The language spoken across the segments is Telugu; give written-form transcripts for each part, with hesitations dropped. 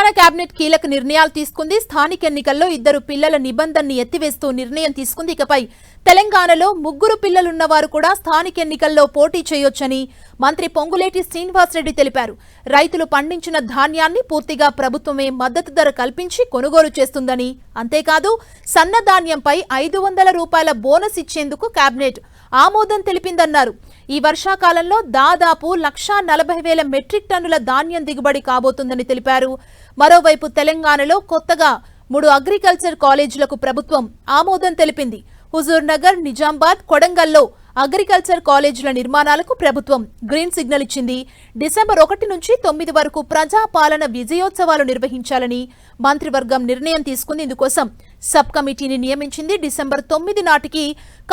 తెలంగాణ కేబినెట్ కీలక నిర్ణయాలు తీసుకుంది. స్థానిక ఎన్నికల్లో 2 పిల్లల నిబంధనని ఎత్తివేస్తూ నిర్ణయం తీసుకుంది. ఇకపై తెలంగాణలో 3 పిల్లలున్నవారు కూడా స్థానిక ఎన్నికల్లో పోటీ చేయొచ్చని మంత్రి పొంగులేటి శ్రీనివాసరెడ్డి తెలిపారు. రైతులు పండించిన ధాన్యాన్ని పూర్తిగా ప్రభుత్వమే మద్దతు ధర కల్పించి కొనుగోలు చేస్తుందని, అంతేకాదు సన్నధాన్యంపై 500 రూపాయల బోనస్ ఇచ్చేందుకు కేబినెట్ ఆమోదం తెలిపిందన్నారు. ఈ వర్షాకాలంలో దాదాపు 1,40,000 మెట్రిక్ టన్నుల ధాన్యం దిగుబడి కాబోతుందని తెలిపారు. మరోవైపు తెలంగాణలో కొత్తగా 3 అగ్రికల్చర్ కాలేజీలకు ప్రభుత్వం ఆమోదం తెలిపింది. హుజూర్ నగర్, నిజామాబాద్, కొడంగల్లో అగ్రికల్చర్ కాలేజీల నిర్మాణాలకు ప్రభుత్వం గ్రీన్ సిగ్నల్ ఇచ్చింది. డిసెంబర్ 1 నుంచి 9 వరకు ప్రజాపాలన విజయోత్సవాలు నిర్వహించాలని మంత్రివర్గం నిర్ణయం తీసుకుంది. ఇందుకోసం సబ్ కమిటీని నియమించింది. డిసెంబర్ 9 నాటికి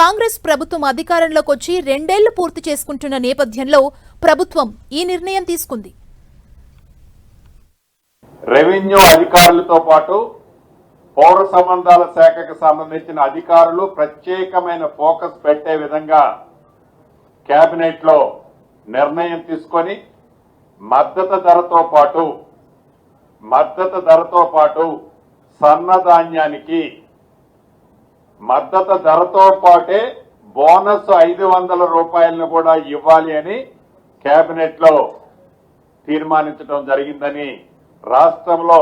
కాంగ్రెస్ ప్రభుత్వం అధికారంలోకి వచ్చి 2 ఏళ్లు పూర్తి చేసుకుంటున్న నేపథ్యంలో ప్రభుత్వం ఈ నిర్ణయం తీసుకుంది. రెవెన్యూ అధికారులతో పాటు పౌర సంబంధాల శాఖకు సంబంధించిన అధికారులు ప్రత్యేకమైన ఫోకస్ పెట్టే విధంగా కేబినెట్ లో నిర్ణయం తీసుకొని మద్దతు ధరతో పాటు సన్నధాన్యానికి మద్దతు ధరతో పాటే బోనస్ 500 రూపాయలను కూడా ఇవ్వాలి అని కేబినెట్ లో తీర్మానించడం జరిగిందని రాష్ట్రంలో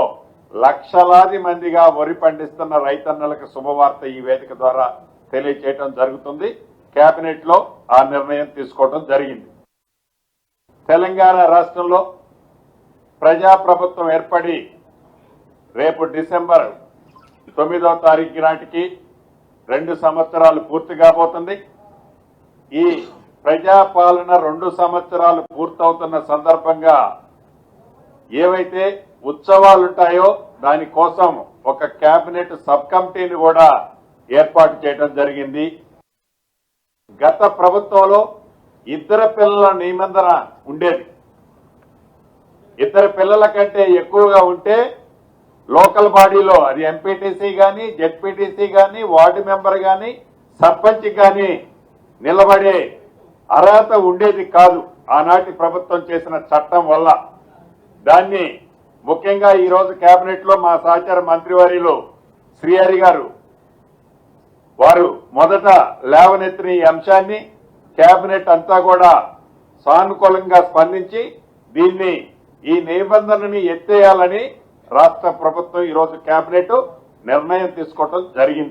లక్షలాది మందిగా వరి పండిస్తున్న రైతన్నలకు శుభవార్త ఈ వేదిక ద్వారా తెలియజేయడం జరుగుతుంది. కేబినెట్ లో ఆ నిర్ణయం తీసుకోవడం జరిగింది. తెలంగాణ రాష్ట్రంలో ప్రజాప్రభుత్వం ఏర్పడి రేపు డిసెంబర్ 9వ తారీఖు నాటికి 2 సంవత్సరాలు పూర్తి కాబోతుంది. ఈ ప్రజాపాలన 2 సంవత్సరాలు పూర్తవుతున్న సందర్భంగా ఏవైతే ఉత్సవాలుంటాయో దానికోసం ఒక కేబినెట్ సబ్ కమిటీని కూడా ఏర్పాటు చేయడం జరిగింది. గత ప్రభుత్వంలో 2 పిల్లల నిబంధన ఉండేది. 2 పిల్లల కంటే ఎక్కువగా ఉంటే లోకల్ బాడీలో అది ఎంపీటీసీ గాని, జెడ్పీటీసీ గాని, వార్డు మెంబర్ గాని, సర్పంచ్ గాని నిలబడే అర్హత ఉండేది కాదు. ఆనాటి ప్రభుత్వం చేసిన చట్టం వల్ల దాన్ని ముఖ్యంగా ఈ రోజు కేబినెట్ లో మా సహచార మంత్రివర్యులు శ్రీహరి గారు వారు మొదట లేవనెత్తిన ఈ అంశాన్ని కేబినెట్ అంతా కూడా సానుకూలంగా స్పందించి దీన్ని ఈ నిబంధనని ఎత్తేయాలని రాష్ట్ర ప్రభుత్వం ఈ రోజు కేబినెట్ నిర్ణయం తీసుకోవడం జరిగింది.